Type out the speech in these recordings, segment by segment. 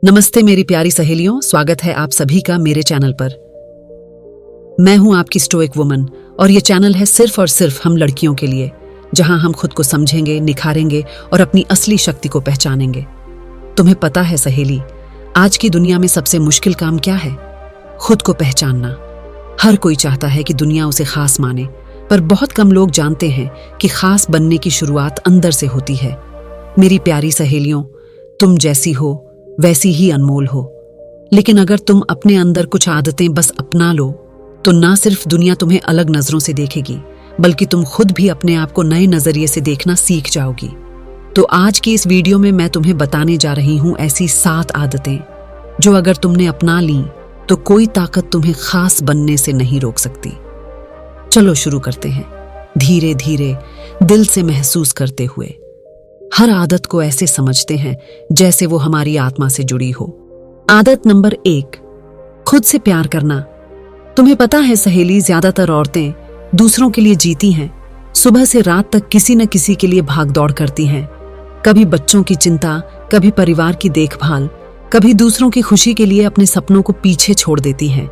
नमस्ते मेरी प्यारी सहेलियों, स्वागत है आप सभी का मेरे चैनल पर। मैं हूं आपकी स्टोइक वुमन और ये चैनल है सिर्फ और सिर्फ हम लड़कियों के लिए, जहां हम खुद को समझेंगे, निखारेंगे और अपनी असली शक्ति को पहचानेंगे। तुम्हें पता है सहेली, आज की दुनिया में सबसे मुश्किल काम क्या है? खुद को पहचानना। हर कोई चाहता है कि दुनिया उसे खास माने, पर बहुत कम लोग जानते हैं कि खास बनने की शुरुआत अंदर से होती है। मेरी प्यारी सहेलियों, तुम जैसी हो वैसी ही अनमोल हो, लेकिन अगर तुम अपने अंदर कुछ आदतें बस अपना लो तो ना सिर्फ दुनिया तुम्हें अलग नजरों से देखेगी, बल्कि तुम खुद भी अपने आप को नए नजरिए से देखना सीख जाओगी। तो आज की इस वीडियो में मैं तुम्हें बताने जा रही हूं ऐसी 7 आदतें जो अगर तुमने अपना ली तो कोई ताकत तुम्हें खास बनने से नहीं रोक सकती। चलो शुरू करते हैं, धीरे धीरे, दिल से महसूस करते हुए। हर आदत को ऐसे समझते हैं जैसे वो हमारी आत्मा से जुड़ी हो। आदत नंबर 1, खुद से प्यार करना। तुम्हें पता है सहेली, ज्यादातर औरतें दूसरों के लिए जीती हैं, सुबह से रात तक किसी न किसी के लिए भाग दौड़ करती हैं। कभी बच्चों की चिंता, कभी परिवार की देखभाल, कभी दूसरों की खुशी के लिए अपने सपनों को पीछे छोड़ देती हैं।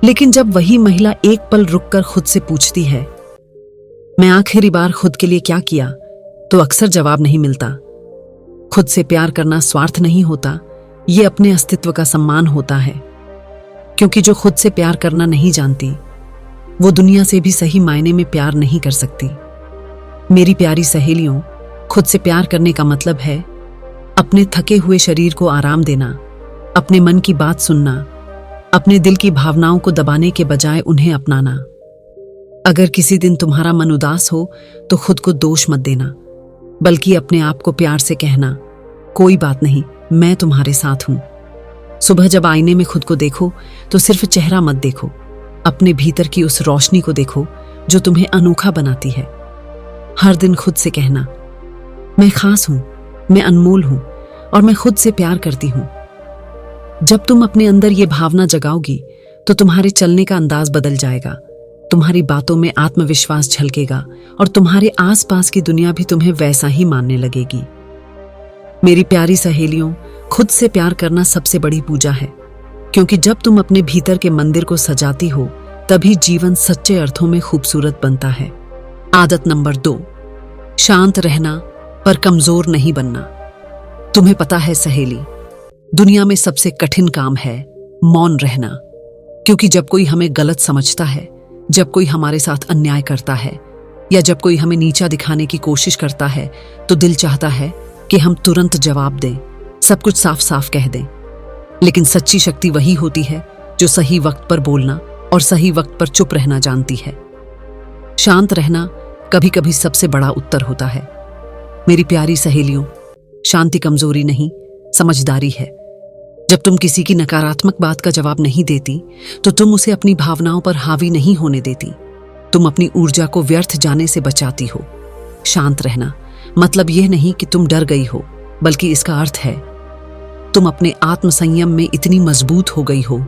लेकिन जब वही महिला एक पल रुककर खुद से पूछती है, मैं आखिरी बार खुद के लिए क्या किया, तो अक्सर जवाब नहीं मिलता। खुद से प्यार करना स्वार्थ नहीं होता, ये अपने अस्तित्व का सम्मान होता है। क्योंकि जो खुद से प्यार करना नहीं जानती, वो दुनिया से भी सही मायने में प्यार नहीं कर सकती। मेरी प्यारी सहेलियों, खुद से प्यार करने का मतलब है अपने थके हुए शरीर को आराम देना, अपने मन की बात सुनना, अपने दिल की भावनाओं को दबाने के बजाय उन्हें अपनाना। अगर किसी दिन तुम्हारा मन उदास हो तो खुद को दोष मत देना, बल्कि अपने आप को प्यार से कहना, कोई बात नहीं, मैं तुम्हारे साथ हूं। सुबह जब आईने में खुद को देखो तो सिर्फ चेहरा मत देखो, अपने भीतर की उस रोशनी को देखो जो तुम्हें अनोखा बनाती है। हर दिन खुद से कहना, मैं खास हूं, मैं अनमोल हूं और मैं खुद से प्यार करती हूं। जब तुम अपने अंदर ये भावना जगाओगी तो तुम्हारे चलने का अंदाज बदल जाएगा, तुम्हारी बातों में आत्मविश्वास झलकेगा और तुम्हारे आसपास की दुनिया भी तुम्हें वैसा ही मानने लगेगी। मेरी प्यारी सहेलियों, खुद से प्यार करना सबसे बड़ी पूजा है, क्योंकि जब तुम अपने भीतर के मंदिर को सजाती हो तभी जीवन सच्चे अर्थों में खूबसूरत बनता है। आदत नंबर 2, शांत रहना पर कमजोर नहीं बनना। तुम्हें पता है सहेली, दुनिया में सबसे कठिन काम है मौन रहना। क्योंकि जब कोई हमें गलत समझता है, जब कोई हमारे साथ अन्याय करता है या जब कोई हमें नीचा दिखाने की कोशिश करता है, तो दिल चाहता है कि हम तुरंत जवाब दें, सब कुछ साफ साफ कह दें। लेकिन सच्ची शक्ति वही होती है जो सही वक्त पर बोलना और सही वक्त पर चुप रहना जानती है। शांत रहना कभी कभी सबसे बड़ा उत्तर होता है। मेरी प्यारी सहेलियों, शांति कमजोरी नहीं, समझदारी है। जब तुम किसी की नकारात्मक बात का जवाब नहीं देती तो तुम उसे अपनी भावनाओं पर हावी नहीं होने देती, तुम अपनी ऊर्जा को व्यर्थ जाने से बचाती हो। शांत रहना मतलब यह नहीं कि तुम डर गई हो, बल्कि इसका अर्थ है तुम अपने आत्मसंयम में इतनी मजबूत हो गई हो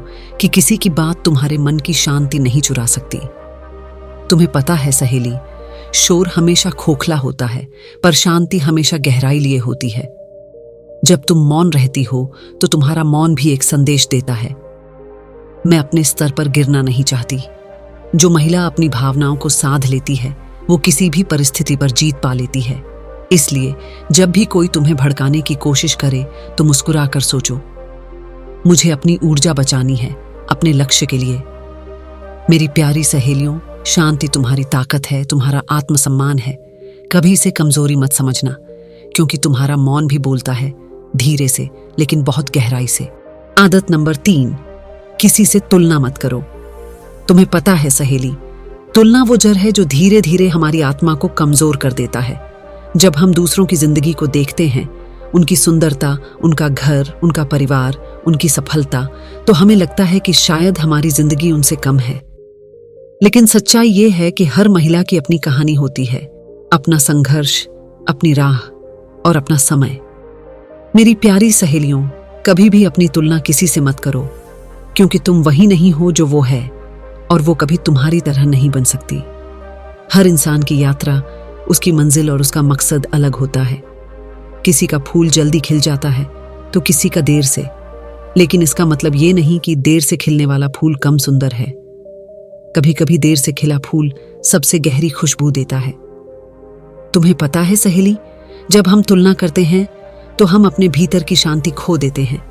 कि किसी की बात तुम्हारे मन की शांति नहीं चुरा सकती। तुम्हें पता है सहेली, शोर हमेशा खोखला होता है, पर शांति हमेशा गहराई लिए होती है। जब तुम मौन रहती हो तो तुम्हारा मौन भी एक संदेश देता है, मैं अपने स्तर पर गिरना नहीं चाहती। जो महिला अपनी भावनाओं को साध लेती है वो किसी भी परिस्थिति पर जीत पा लेती है। इसलिए जब भी कोई तुम्हें भड़काने की कोशिश करे तो मुस्कुरा कर सोचो, मुझे अपनी ऊर्जा बचानी है अपने लक्ष्य के लिए। मेरी प्यारी सहेलियों, शांति तुम्हारी ताकत है, तुम्हारा आत्मसम्मान है। कभी इसे कमजोरी मत समझना, क्योंकि तुम्हारा मौन भी बोलता है, धीरे से लेकिन बहुत गहराई से। आदत नंबर 3, किसी से तुलना मत करो। तुम्हें पता है सहेली, तुलना वो जड़ है जो धीरे धीरे हमारी आत्मा को कमजोर कर देता है। जब हम दूसरों की जिंदगी को देखते हैं, उनकी सुंदरता, उनका घर, उनका परिवार, उनकी सफलता, तो हमें लगता है कि शायद हमारी जिंदगी उनसे कम है। लेकिन सच्चाई ये है कि हर महिला की अपनी कहानी होती है, अपना संघर्ष, अपनी राह और अपना समय। मेरी प्यारी सहेलियों, कभी भी अपनी तुलना किसी से मत करो, क्योंकि तुम वही नहीं हो जो वो है और वो कभी तुम्हारी तरह नहीं बन सकती। हर इंसान की यात्रा, उसकी मंजिल और उसका मकसद अलग होता है। किसी का फूल जल्दी खिल जाता है तो किसी का देर से। लेकिन इसका मतलब ये नहीं कि देर से खिलने वाला फूल कम सुंदर है। कभी कभी देर से खिला फूल सबसे गहरी खुशबू देता है। तुम्हें पता है सहेली, जब हम तुलना करते हैं तो हम अपने भीतर की शांति खो देते हैं।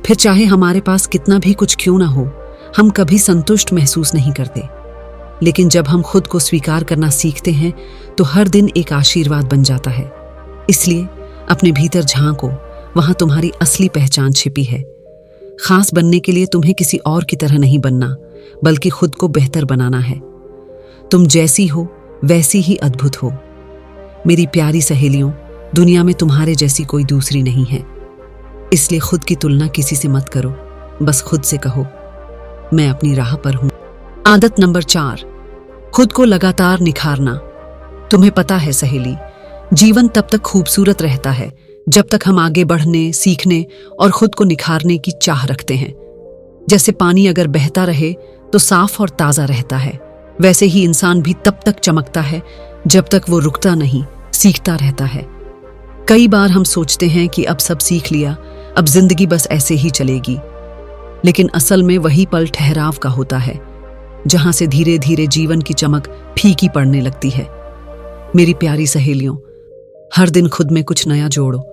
फिर चाहे हमारे पास कितना भी कुछ क्यों ना हो, हम कभी संतुष्ट महसूस नहीं करते। लेकिन जब हम खुद को स्वीकार करना सीखते हैं तो हर दिन एक आशीर्वाद बन जाता है। इसलिए अपने भीतर झांको, वहां तुम्हारी असली पहचान छिपी है। खास बनने के लिए तुम्हें किसी और की तरह नहीं बनना, बल्कि खुद को बेहतर बनाना है। तुम जैसी हो वैसी ही अद्भुत हो। मेरी प्यारी सहेलियों, दुनिया में तुम्हारे जैसी कोई दूसरी नहीं है। इसलिए खुद की तुलना किसी से मत करो, बस खुद से कहो, मैं अपनी राह पर हूं। आदत नंबर 4, खुद को लगातार निखारना। तुम्हें पता है सहेली, जीवन तब तक खूबसूरत रहता है जब तक हम आगे बढ़ने, सीखने और खुद को निखारने की चाह रखते हैं। जैसे पानी अगर बहता रहे तो साफ और ताजा रहता है, वैसे ही इंसान भी तब तक चमकता है जब तक वो रुकता नहीं, सीखता रहता है। कई बार हम सोचते हैं कि अब सब सीख लिया, अब जिंदगी बस ऐसे ही चलेगी। लेकिन असल में वही पल ठहराव का होता है, जहां से धीरे धीरे जीवन की चमक फीकी पड़ने लगती है। मेरी प्यारी सहेलियों, हर दिन खुद में कुछ नया जोड़ो।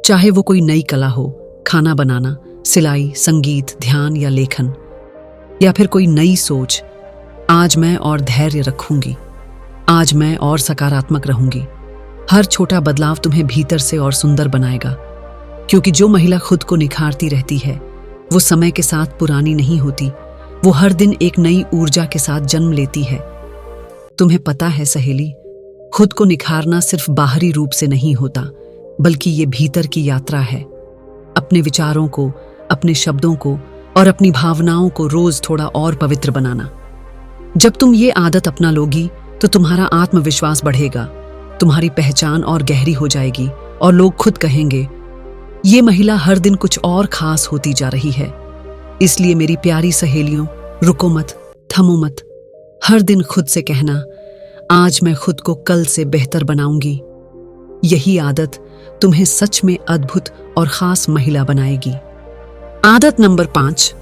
चाहे वो कोई नई कला हो, खाना बनाना, सिलाई, संगीत, ध्यान या लेखन, या फिर कोई नई सोच। आज मैं और धैर्य रखूंगी, आज मैं और सकारात्मक रहूंगी। हर छोटा बदलाव तुम्हें भीतर से और सुंदर बनाएगा, क्योंकि जो महिला खुद को निखारती रहती है वो समय के साथ पुरानी नहीं होती। वो हर दिन एक नई ऊर्जा के साथ जन्म लेती है। तुम्हें पता है सहेली, खुद को निखारना सिर्फ बाहरी रूप से नहीं होता, बल्कि ये भीतर की यात्रा है। अपने विचारों को, अपने शब्दों को और अपनी भावनाओं को रोज थोड़ा और पवित्र बनाना। जब तुम ये आदत अपना लोगी तो तुम्हारा आत्मविश्वास बढ़ेगा, तुम्हारी पहचान और गहरी हो जाएगी और लोग खुद कहेंगे, ये महिला हर दिन कुछ और खास होती जा रही है। इसलिए मेरी प्यारी सहेलियों, रुको मत, थमो मत। हर दिन खुद से कहना, आज मैं खुद को कल से बेहतर बनाऊंगी। यही आदत तुम्हें सच में अद्भुत और खास महिला बनाएगी। आदत नंबर 5,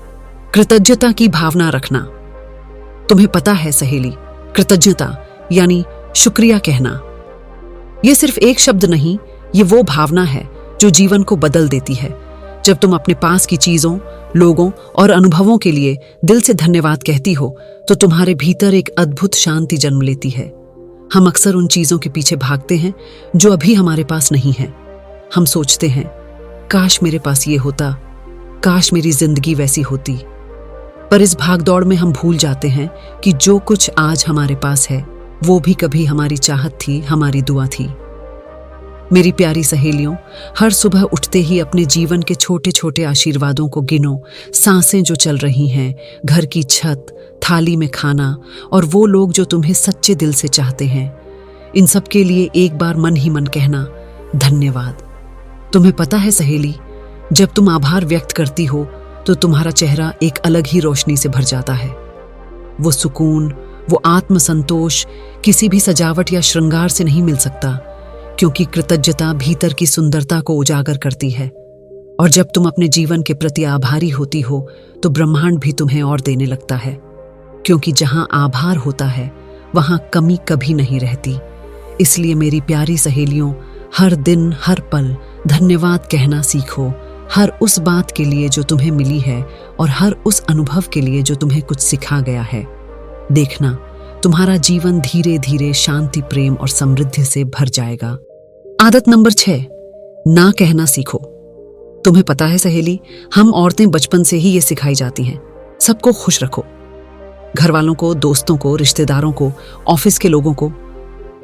कृतज्ञता की भावना रखना। तुम्हें पता है सहेली, कृतज्ञता यानी शुक्रिया कहना, यह सिर्फ एक शब्द नहीं, ये वो भावना है जो जीवन को बदल देती है। जब तुम अपने पास की चीजों, लोगों और अनुभवों के लिए दिल से धन्यवाद कहती हो तो तुम्हारे भीतर एक अद्भुत शांति जन्म लेती है। हम अक्सर उन चीजों के पीछे भागते हैं जो अभी हमारे पास नहीं है। हम सोचते हैं, काश मेरे पास ये होता, काश मेरी जिंदगी वैसी होती। पर इस भागदौड़ में हम भूल जाते हैं कि जो कुछ आज हमारे पास है वो भी कभी हमारी चाहत थी, हमारी दुआ थी। मेरी प्यारी सहेलियों, हर सुबह उठते ही अपने जीवन के छोटे छोटे आशीर्वादों को गिनो। सांसें जो चल रही हैं, घर की छत, थाली में खाना और वो लोग जो तुम्हें सच्चे दिल से चाहते हैं। इन सब के लिए एक बार मन ही मन कहना, धन्यवाद। तुम्हें पता है सहेली, जब तुम आभार व्यक्त करती हो तो तुम्हारा चेहरा एक अलग ही रोशनी से भर जाता है। वो सुकून, वो आत्मसंतोष किसी भी सजावट या श्रृंगार से नहीं मिल सकता, क्योंकि कृतज्ञता भीतर की सुंदरता को उजागर करती है। और जब तुम अपने जीवन के प्रति आभारी होती हो तो ब्रह्मांड भी तुम्हें और देने लगता है, क्योंकि जहां आभार होता है वहां कमी कभी नहीं रहती। इसलिए मेरी प्यारी सहेलियों, हर दिन, हर पल धन्यवाद कहना सीखो। हर उस बात के लिए जो तुम्हें मिली है और हर उस अनुभव के लिए जो तुम्हें कुछ सिखा गया है। देखना, तुम्हारा जीवन धीरे धीरे शांति, प्रेम और समृद्धि से भर जाएगा। आदत नंबर 6, ना कहना सीखो। तुम्हें पता है सहेली, हम औरतें बचपन से ही ये सिखाई जाती हैं, सबको खुश रखो, घर वालों को, दोस्तों को, रिश्तेदारों को, ऑफिस के लोगों को।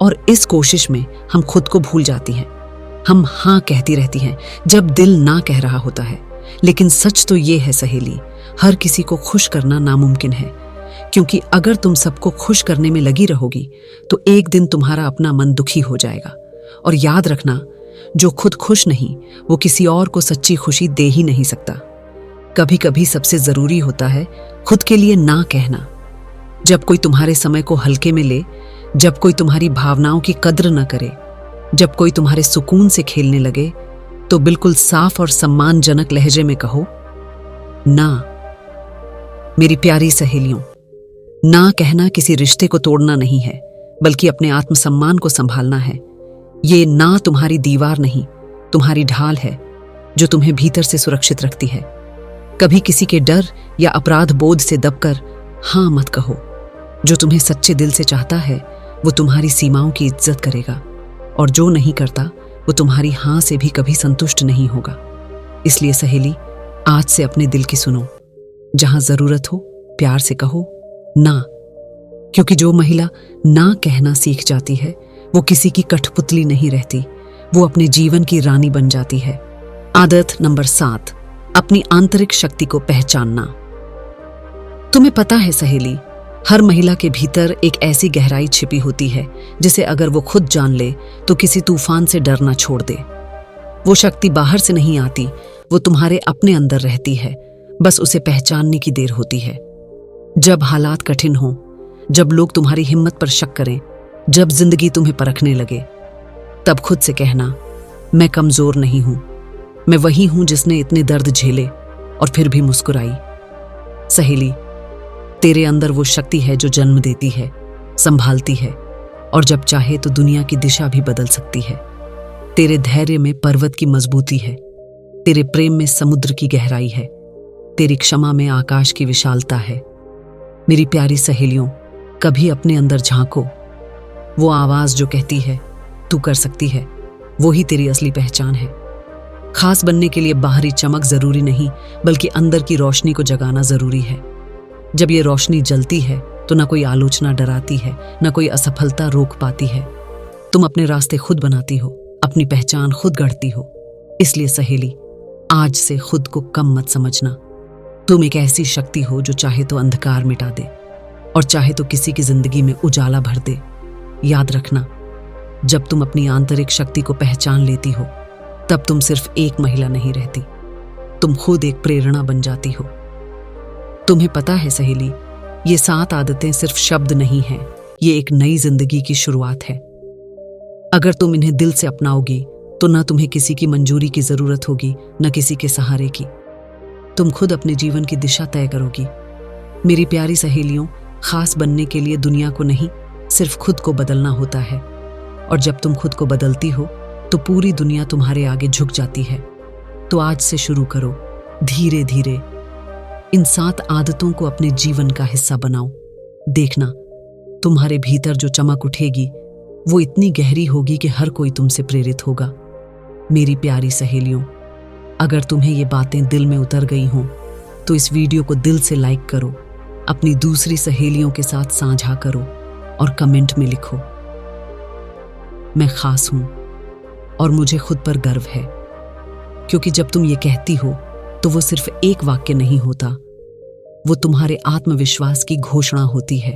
और इस कोशिश में हम खुद को भूल जाती हैं। हम हाँ कहती रहती हैं जब दिल ना कह रहा होता है। लेकिन सच तो ये है सहेली, हर किसी को खुश करना नामुमकिन है, क्योंकि अगर तुम सबको खुश करने में लगी रहोगी तो एक दिन तुम्हारा अपना मन दुखी हो जाएगा। और याद रखना, जो खुद खुश नहीं वो किसी और को सच्ची खुशी दे ही नहीं सकता। कभी कभी सबसे जरूरी होता है खुद के लिए ना कहना। जब कोई तुम्हारे समय को हल्के में ले, जब कोई तुम्हारी भावनाओं की कद्र न करे, जब कोई तुम्हारे सुकून से खेलने लगे, तो बिल्कुल साफ और सम्मानजनक लहजे में कहो, ना। मेरी प्यारी सहेलियों, ना कहना किसी रिश्ते को तोड़ना नहीं है, बल्कि अपने आत्मसम्मान को संभालना है। ये ना तुम्हारी दीवार नहीं, तुम्हारी ढाल है जो तुम्हें भीतर से सुरक्षित रखती है। कभी किसी के डर या अपराध बोध से दबकर हाँ मत कहो। जो तुम्हें सच्चे दिल से चाहता है वो तुम्हारी सीमाओं की इज्जत करेगा, और जो नहीं करता वो तुम्हारी हाँ से भी कभी संतुष्ट नहीं होगा। इसलिए सहेली, आज से अपने दिल की सुनो। जहां जरूरत हो प्यार से कहो ना, क्योंकि जो महिला ना कहना सीख जाती है वो किसी की कठपुतली नहीं रहती, वो अपने जीवन की रानी बन जाती है। आदत नंबर 7, अपनी आंतरिक शक्ति को पहचानना। तुम्हें पता है सहेली, हर महिला के भीतर एक ऐसी गहराई छिपी होती है जिसे अगर वो खुद जान ले तो किसी तूफान से डरना छोड़ दे। वो शक्ति बाहर से नहीं आती, वो तुम्हारे अपने अंदर रहती है, बस उसे पहचानने की देर होती है। जब हालात कठिन हों, जब लोग तुम्हारी हिम्मत पर शक करें, जब जिंदगी तुम्हें परखने लगे, तब खुद से कहना, मैं कमजोर नहीं हूं, मैं वही हूं जिसने इतने दर्द झेले और फिर भी मुस्कुराई। सहेली, तेरे अंदर वो शक्ति है जो जन्म देती है, संभालती है, और जब चाहे तो दुनिया की दिशा भी बदल सकती है। तेरे धैर्य में पर्वत की मजबूती है, तेरे प्रेम में समुद्र की गहराई है, तेरी क्षमा में आकाश की विशालता है। मेरी प्यारी सहेलियों, कभी अपने अंदर झांको। वो आवाज जो कहती है तू कर सकती है, वो ही तेरी असली पहचान है। खास बनने के लिए बाहरी चमक जरूरी नहीं, बल्कि अंदर की रोशनी को जगाना जरूरी है। जब ये रोशनी जलती है तो ना कोई आलोचना डराती है, ना कोई असफलता रोक पाती है। तुम अपने रास्ते खुद बनाती हो, अपनी पहचान खुद गढ़ती हो। इसलिए सहेली, आज से खुद को कम मत समझना। तुम एक ऐसी शक्ति हो जो चाहे तो अंधकार मिटा दे और चाहे तो किसी की जिंदगी में उजाला भर दे। याद रखना, जब तुम अपनी आंतरिक शक्ति को पहचान लेती हो तब तुम सिर्फ एक महिला नहीं रहती, तुम खुद एक प्रेरणा बन जाती हो। तुम्हें पता है सहेली, ये 7 आदतें सिर्फ शब्द नहीं हैं, ये एक नई जिंदगी की शुरुआत है। अगर तुम इन्हें दिल से अपनाओगी तो न तुम्हें किसी की मंजूरी की जरूरत होगी, न किसी के सहारे की। तुम खुद अपने जीवन की दिशा तय करोगी। मेरी प्यारी सहेलियों, खास बनने के लिए दुनिया को नहीं, सिर्फ खुद को बदलना होता है। और जब तुम खुद को बदलती हो तो पूरी दुनिया तुम्हारे आगे झुक जाती है। तो आज से शुरू करो, धीरे धीरे इन 7 आदतों को अपने जीवन का हिस्सा बनाओ। देखना, तुम्हारे भीतर जो चमक उठेगी वो इतनी गहरी होगी कि हर कोई तुमसे प्रेरित होगा। मेरी प्यारी सहेलियों, अगर तुम्हें ये बातें दिल में उतर गई हों तो इस वीडियो को दिल से लाइक करो, अपनी दूसरी सहेलियों के साथ साझा करो और कमेंट में लिखो, मैं खास हूं और मुझे खुद पर गर्व है। क्योंकि जब तुम ये कहती हो तो वो सिर्फ एक वाक्य नहीं होता, वो तुम्हारे आत्मविश्वास की घोषणा होती है।